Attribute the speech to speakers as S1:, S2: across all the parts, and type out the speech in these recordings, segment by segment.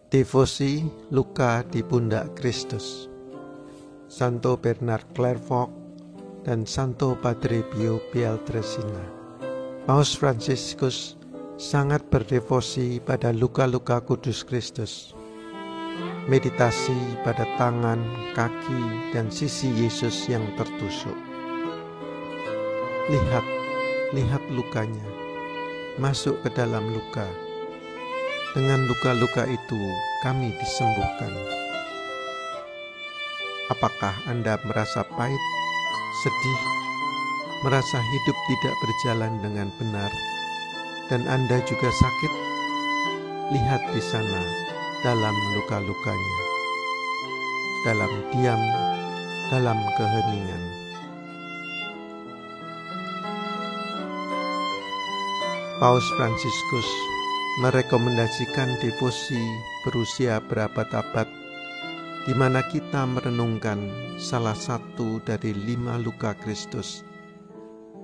S1: Devosi luka di pundak Kristus. Santo Bernard Clairvaux dan Santo Padre Pio Pietrelcina. Paus Fransiskus sangat berdevosi pada luka-luka kudus Kristus. Meditasi pada tangan, kaki, dan sisi Yesus yang tertusuk. Lihat lukanya, masuk ke dalam luka. Dengan luka-luka itu kami disembuhkan. Apakah Anda merasa pahit, sedih, merasa hidup tidak berjalan dengan benar, dan Anda juga sakit? Lihat di sana dalam luka-lukanya, dalam diam, dalam keheningan. Paus Fransiskus merekomendasikan devosi berusia berabad-abad di mana kita merenungkan salah satu dari 5 luka Kristus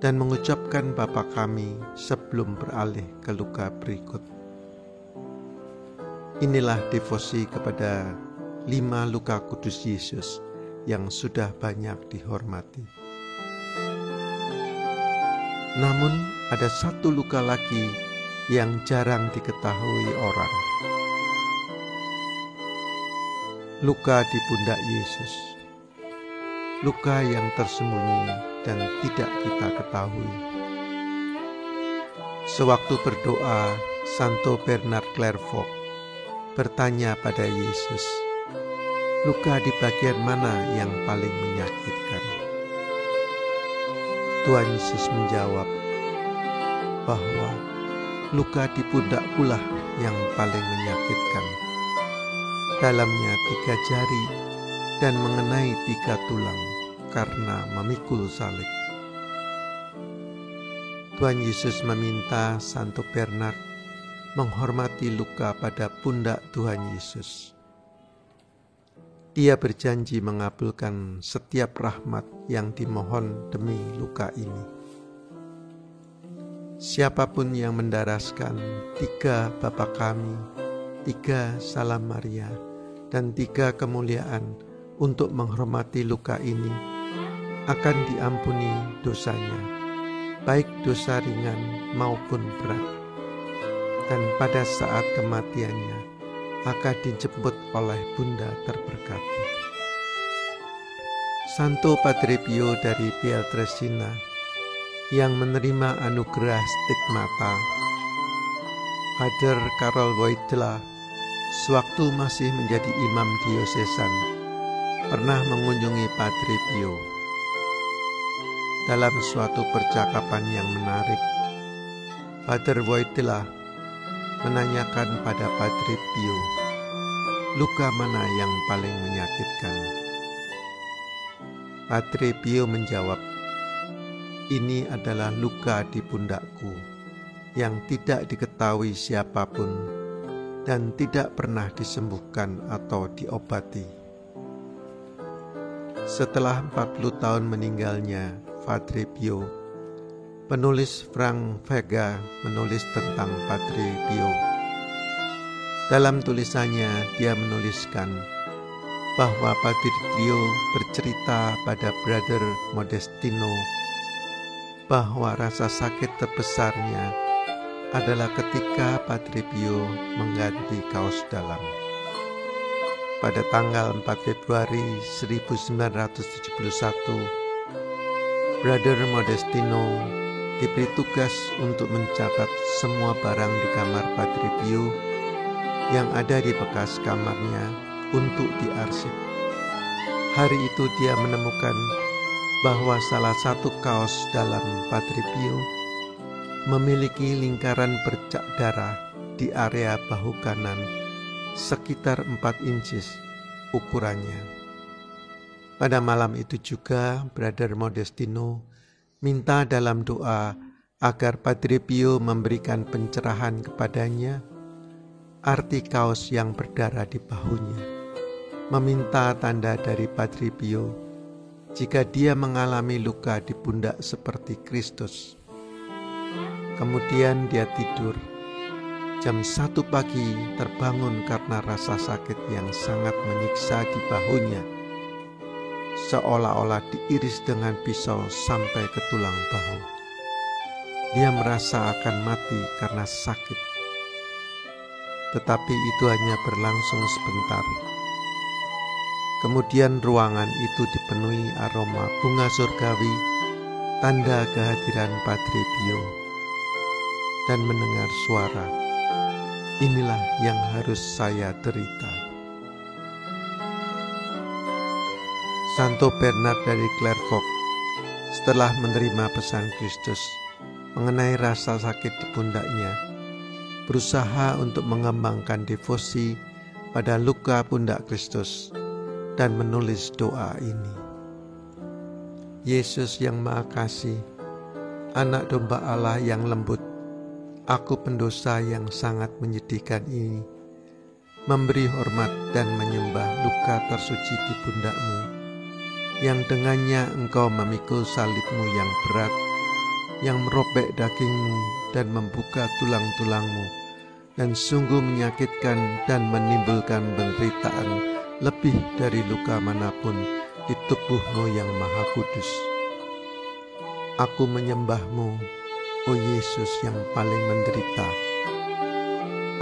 S1: dan mengucapkan Bapa kami sebelum beralih ke luka berikut. Inilah devosi kepada 5 luka kudus Yesus yang sudah banyak dihormati. Namun ada satu luka lagi yang jarang diketahui orang. Luka di pundak Yesus. Luka yang tersembunyi dan tidak kita ketahui. Sewaktu berdoa, Santo Bernard Clairvaux bertanya pada Yesus, luka di bagian mana yang paling menyakitkan? Tuhan Yesus menjawab bahwa luka di pundak pula yang paling menyakitkan. Dalamnya 3 jari dan mengenai 3 tulang karena memikul salib. Tuhan Yesus meminta Santo Bernard menghormati luka pada pundak Tuhan Yesus. Dia berjanji mengabulkan setiap rahmat yang dimohon demi luka ini. Siapapun yang mendaraskan 3 Bapa Kami, 3 Salam Maria, dan 3 kemuliaan untuk menghormati luka ini akan diampuni dosanya, baik dosa ringan maupun berat. Dan pada saat kematiannya akan dijemput oleh Bunda terberkati. Santo Padre Pio dari Pietrelcina yang menerima anugerah stigmata. Father Karol Wojtyla sewaktu masih menjadi imam diosesan pernah mengunjungi Padre Pio. Dalam suatu percakapan yang menarik, Father Wojtyla menanyakan pada Padre Pio, luka mana yang paling menyakitkan? Padre Pio menjawab, ini adalah luka di pundakku yang tidak diketahui siapapun dan tidak pernah disembuhkan atau diobati. Setelah 40 tahun meninggalnya Padre Pio, penulis Frank Vega menulis tentang Padre Pio. Dalam tulisannya dia menuliskan bahwa Padre Pio bercerita pada Brother Modestino bahwa rasa sakit terbesarnya adalah ketika Padre Pio mengganti kaos dalam. Pada tanggal 4 Februari 1971, Brother Modestino diberi tugas untuk mencatat semua barang di kamar Padre Pio yang ada di bekas kamarnya untuk diarsip. Hari itu dia menemukan bahwa salah satu kaos dalam Padre Pio memiliki lingkaran bercak darah di area bahu kanan sekitar 4 incis ukurannya. Pada malam itu juga Brother Modestino minta dalam doa agar Padre Pio memberikan pencerahan kepadanya arti kaos yang berdarah di bahunya. Meminta tanda dari Padre Pio jika dia mengalami luka di pundak seperti Kristus. Kemudian dia tidur Jam 1 pagi terbangun karena rasa sakit yang sangat menyiksa di bahunya, seolah-olah diiris dengan pisau sampai ke tulang bahu. Dia merasa akan mati karena sakit, tetapi itu hanya berlangsung sebentar. Kemudian ruangan itu dipenuhi aroma bunga surgawi, tanda kehadiran Padre Pio, dan mendengar suara, "Inilah yang harus saya derita." Santo Bernard dari Clairvaux setelah menerima pesan Kristus mengenai rasa sakit di pundaknya, berusaha untuk mengembangkan devosi pada luka pundak Kristus dan menulis doa ini. Yesus yang Maha Kasih, Anak Domba Allah yang lembut, aku pendosa yang sangat menyedihkan ini, memberi hormat dan menyembah luka tersuci di pundakmu, yang dengannya engkau memikul salibmu yang berat, yang merobek dagingmu dan membuka tulang-tulangmu, dan sungguh menyakitkan dan menimbulkan penderitaan lebih dari luka manapun di tubuhmu yang maha kudus. Aku menyembahmu, oh Yesus yang paling menderita.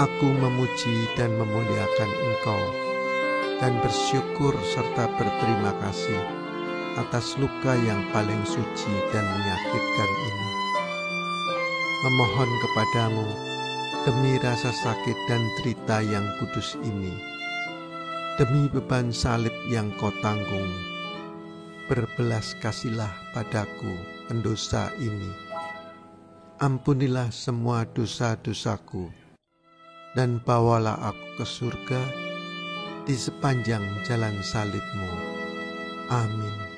S1: Aku memuji dan memuliakan Engkau, dan bersyukur serta berterima kasih atas luka yang paling suci dan menyakitkan ini. Memohon kepadamu demi rasa sakit dan derita yang kudus ini, demi beban salib yang kau tanggung, berbelas kasihlah padaku pendosa ini. Ampunilah semua dosa-dosaku, dan bawalah aku ke surga di sepanjang jalan salibmu. Amin.